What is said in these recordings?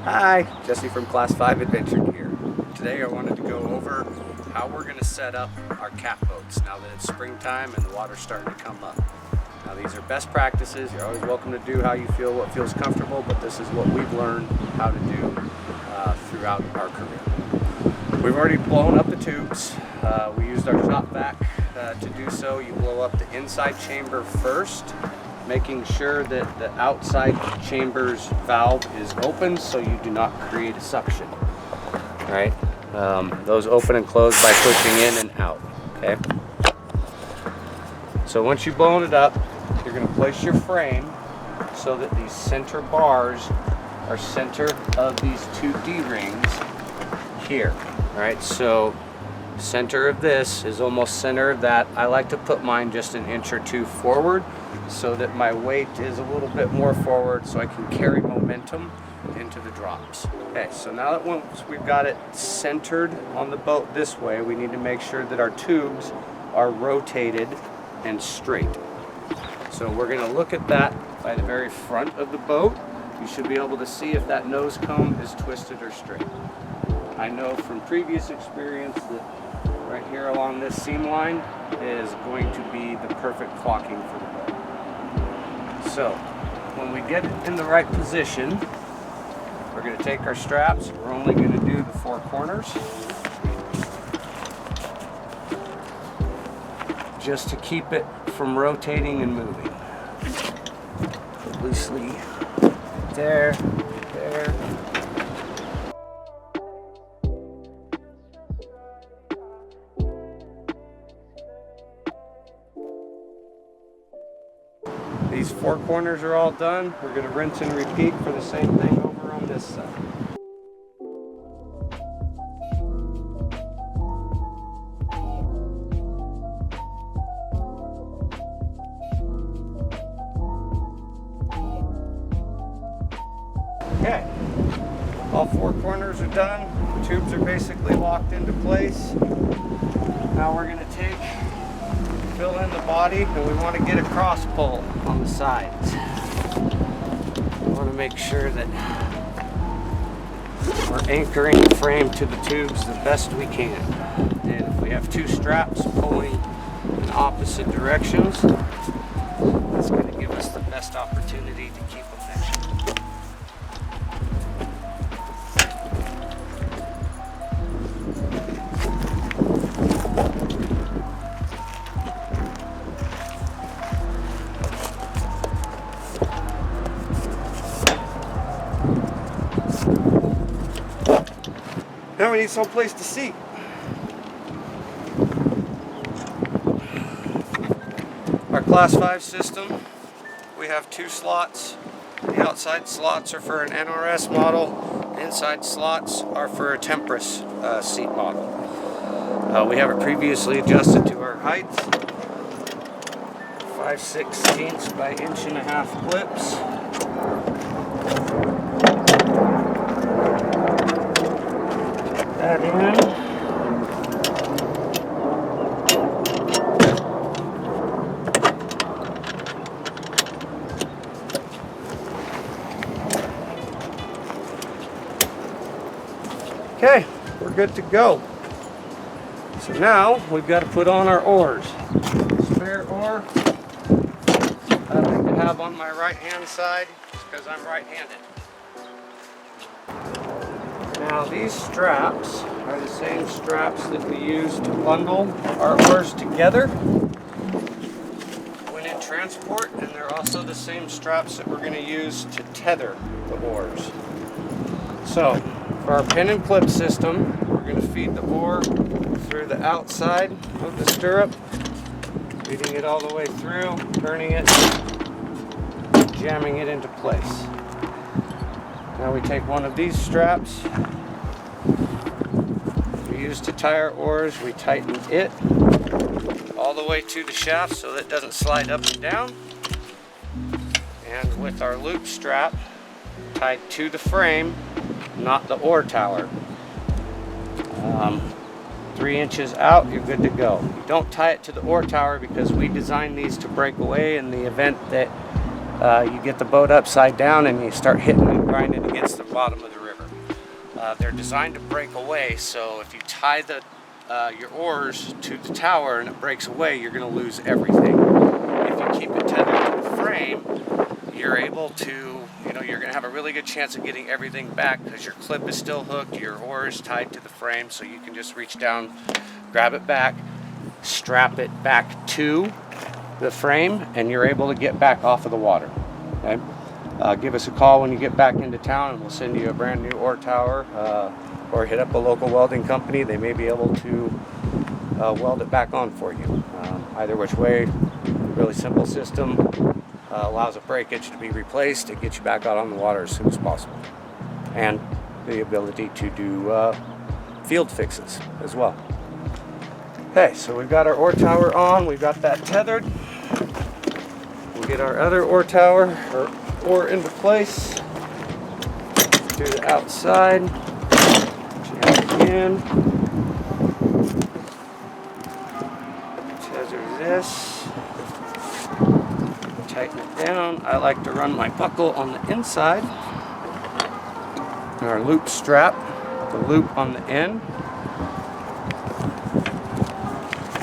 Hi, Jesse from Class 5 Adventure Gear. Today I wanted to go over how we're going to set up our cat boats now that it's springtime and the water's starting to come up. Now these are best practices. You're always welcome to do how you feel, what feels comfortable, but this is what we've learned how to do throughout our career. We've already blown up the tubes. We used our shop vac to do so. You blow up the inside chamber first, making sure that the outside chamber's valve is open so you do not create a suction. All right, those open and close by pushing in and out, okay? So once you've blown it up, you're gonna place your frame so that these center bars are center of these two D-rings here. All right, so center of this is almost center of that. I like to put mine just an inch or two forward so that my weight is a little bit more forward so I can carry momentum into the drops. Okay, so now that once we've got it centered on the boat this way, we need to make sure that our tubes are rotated and straight. So we're going to look at that by the very front of the boat. You should be able to see if that nose cone is twisted or straight. I know from previous experience that right here along this seam line is going to be the perfect clocking for the boat. So when we get it in the right position, we're going to take our straps. We're only going to do the four corners just to keep it from rotating and moving. Loosely there, there. These four corners are all done. We're going to rinse and repeat for the same thing over on this side. Okay, all four corners are done. The tubes are basically locked into place. Now we're going to fill in the body, and we want to get a cross pull on the sides. We want to make sure that we're anchoring the frame to the tubes the best we can. And if we have two straps pulling in opposite directions, that's going to give us the best opportunity to keep them measured. Now we need someplace to seat. Our Class 5 system, we have two slots. The outside slots are for an NRS model. The inside slots are for a Tempest seat model. We have it previously adjusted to our height. 5/16 by 1.5 clips. That in. Okay, we're good to go. So now we've got to put on our oars. Spare oar I like to have on my right hand side because I'm right-handed. Now these straps are the same straps that we use to bundle our oars together when in transport, and they're also the same straps that we're going to use to tether the oars. So for our pin and clip system, we're going to feed the oar through the outside of the stirrup, feeding it all the way through, turning it, jamming it into place. Now we take one of these straps we use to tie our oars, we tighten it all the way to the shaft so that it doesn't slide up and down. And with our loop strap tied to the frame, not the oar tower, 3 inches out, you're good to go. You don't tie it to the oar tower because we designed these to break away in the event that you get the boat upside down and you start hitting grinding against the bottom of the river. They're designed to break away, so if you tie your oars to the tower and it breaks away, you're going to lose everything. If you keep it tethered to the frame, you're able to, you're going to have a really good chance of getting everything back because your clip is still hooked, your oar is tied to the frame, so you can just reach down, grab it back, strap it back to the frame, and you're able to get back off of the water. Okay? Give us a call when you get back into town and we'll send you a brand new oar tower, or hit up a local welding company. They may be able to weld it back on for you. Either which way, really simple system, allows a breakage to be replaced to get you back out on the water as soon as possible. And the ability to do field fixes as well. Okay, so we've got our oar tower on, we've got that tethered. We'll get our other oar tower, or into place to the outside. Jam it in. Tether this. Tighten it down. I like to run my buckle on the inside. And our loop strap, the loop on the end,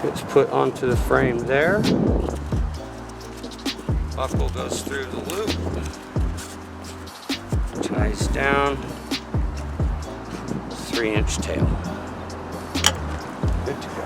gets put onto the frame there. Buckle goes through the loop, ties down, 3-inch tail. Good to go.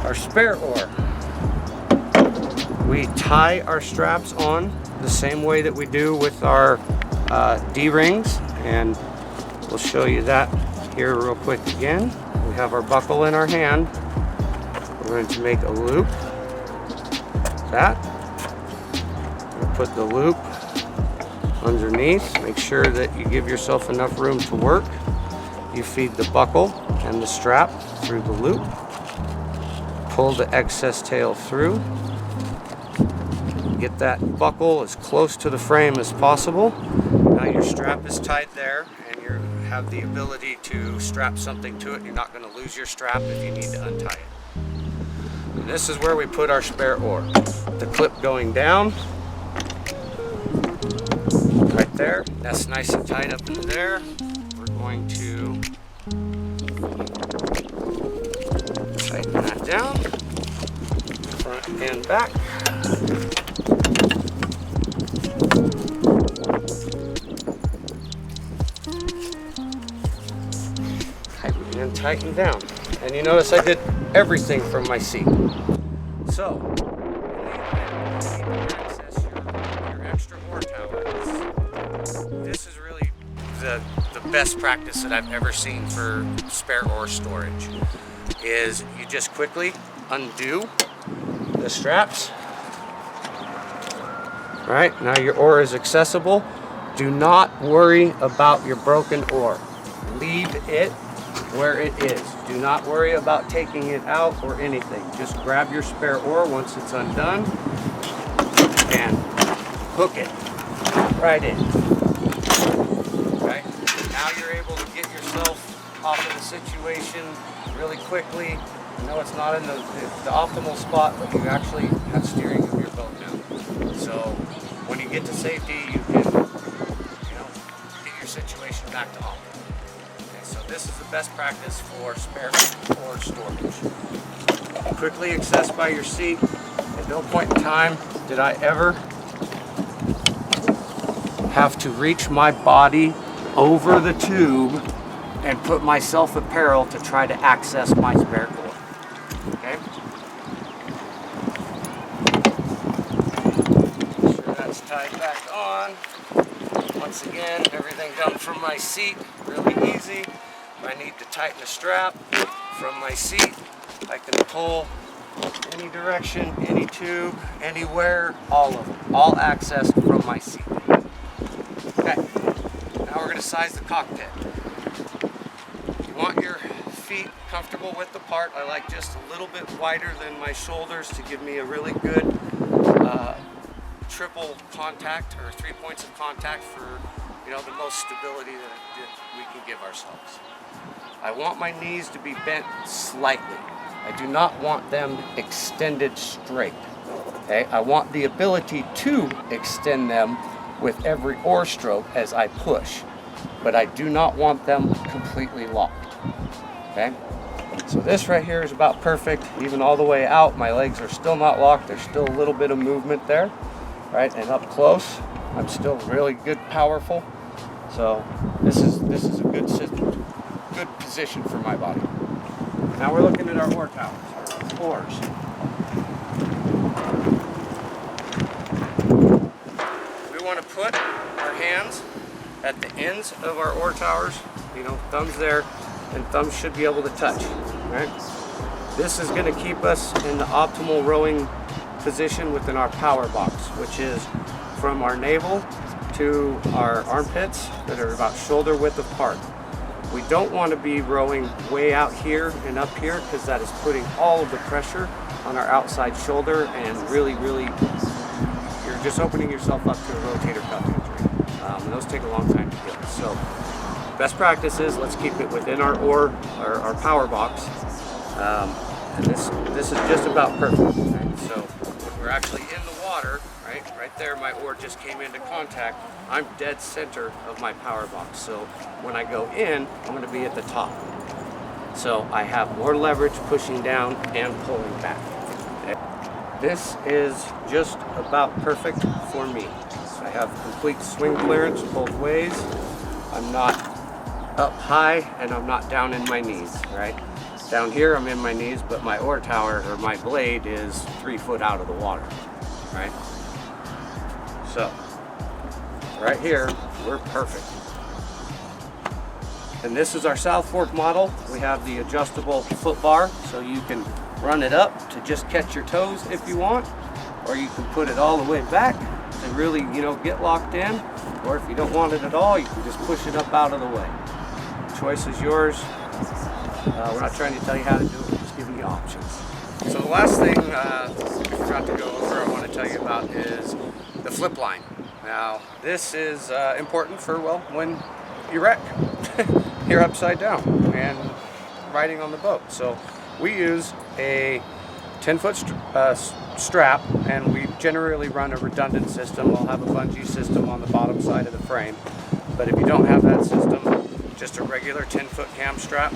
Our spare oar. We tie our straps on the same way that we do with our D-rings, and we'll show you that here real quick again. We have our buckle in our hand. We're going to make a loop. That. Put the loop underneath. Make sure that you give yourself enough room to work. You feed the buckle and the strap through the loop. Pull the excess tail through. Get that buckle as close to the frame as possible. Now your strap is tied there, and you have the ability to strap something to it. You're not going to lose your strap if you need to untie it. And this is where we put our spare oar. The clip going down. Right there, that's nice and tight up in there. We're going to tighten that down, front and back. Tighten and tighten down. And you notice I did everything from my seat. So, this is really the best practice that I've ever seen for spare oar storage. Is you just quickly undo the straps. All right, now your oar is accessible. Do not worry about your broken oar. Leave it where it is. Do not worry about taking it out or anything. Just grab your spare oar once it's undone and hook it right in. Okay? Now you're able to get yourself off of the situation really quickly. I know it's not in the optimal spot, but you actually have steering of your boat now. So when you get to safety, you can, get your situation back to optimal. Okay, so this is the best practice for spare oar storage. Quickly accessed by your seat. At no point in time did I ever have to reach my body over the tube and put myself at peril to try to access my spare oar. Okay? Make sure that's tied back on. Once again, everything done from my seat, really easy. If I need to tighten a strap from my seat, I can pull any direction, any tube, anywhere, all of them, all accessed from my seat. Okay, now we're going to size the cockpit. You want your feet comfortable width apart. I like just a little bit wider than my shoulders to give me a really good triple contact, or 3 points of contact for the most stability that we can give ourselves. I want my knees to be bent slightly. I do not want them extended straight. Okay, I want the ability to extend them with every oar stroke as I push, but I do not want them completely locked, okay? So this right here is about perfect. Even all the way out, my legs are still not locked. There's still a little bit of movement there, right? And up close, I'm still really good, powerful. So this is a good system, good position for my body. Now we're looking at our oar towers, oars. We want to put our hands at the ends of our oar towers, you know, thumbs there, and thumbs should be able to touch, right? This is going to keep us in the optimal rowing position within our power box, which is from our navel to our armpits that are about shoulder width apart. We don't want to be rowing way out here and up here because that is putting all of the pressure on our outside shoulder and really, you're just opening yourself up to a rotator cuff injury. And those take a long time to heal. So best practice is let's keep it within our oar, our power box. And this is just about perfect. Right? So we're actually in the water, right there my oar just came into contact. I'm dead center of my power box. So when I go in, I'm going to be at the top. So I have more leverage pushing down and pulling back. This is just about perfect for me. I have complete swing clearance both ways. I'm not up high and I'm not down in my knees, right? Down here I'm in my knees, but my oar tower or my blade is 3 foot out of the water, right? So, right here, we're perfect. And this is our South Fork model. We have the adjustable foot bar, so you can run it up to just catch your toes if you want, or you can put it all the way back to really, you know, get locked in, or if you don't want it at all, you can just push it up out of the way. Choice is yours. We're not trying to tell you how to do it, we're just giving you options. So the last thing we forgot to go over, I want to tell you about is the flip line. Now, this is important for, well, when you wreck, you're upside down and riding on the boat. So we use a 10-foot strap, and we generally run a redundant system. We'll have a bungee system on the bottom side of the frame. But if you don't have that system, just a regular 10-foot cam strap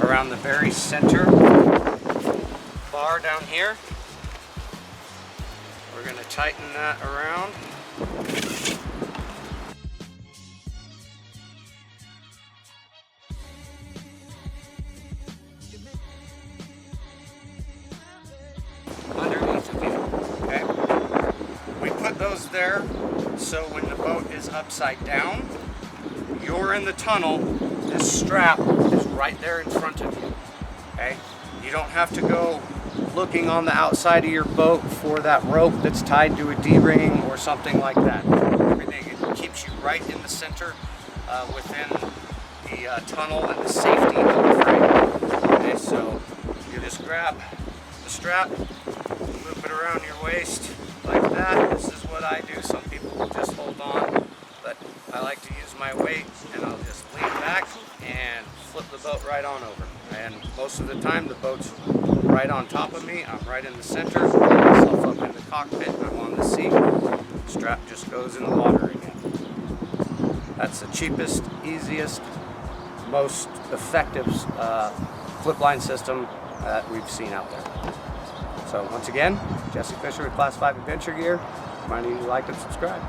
around the very center bar down here. We're going to tighten that around. Underneath of you, okay? We put those there so when the boat is upside down, you're in the tunnel, this strap is right there in front of you, okay? You don't have to go looking on the outside of your boat for that rope that's tied to a D-ring or something like that. Everything, it keeps you right in the center within the tunnel and the safety of the frame. Okay, so you just grab the strap, loop it around your waist like that. This is what I do. Some people will just hold on, but I like to use my weight, and I'll just lean back and flip the boat right on over. And most of the time the boat's right on top of me. I'm right in the center, put myself up in the cockpit, I'm on the seat. Strap just goes in the water again. That's the cheapest, easiest, most effective flip line system that we've seen out there. So once again, Jesse Fisher with Class 5 Adventure Gear. Reminding you to like and subscribe.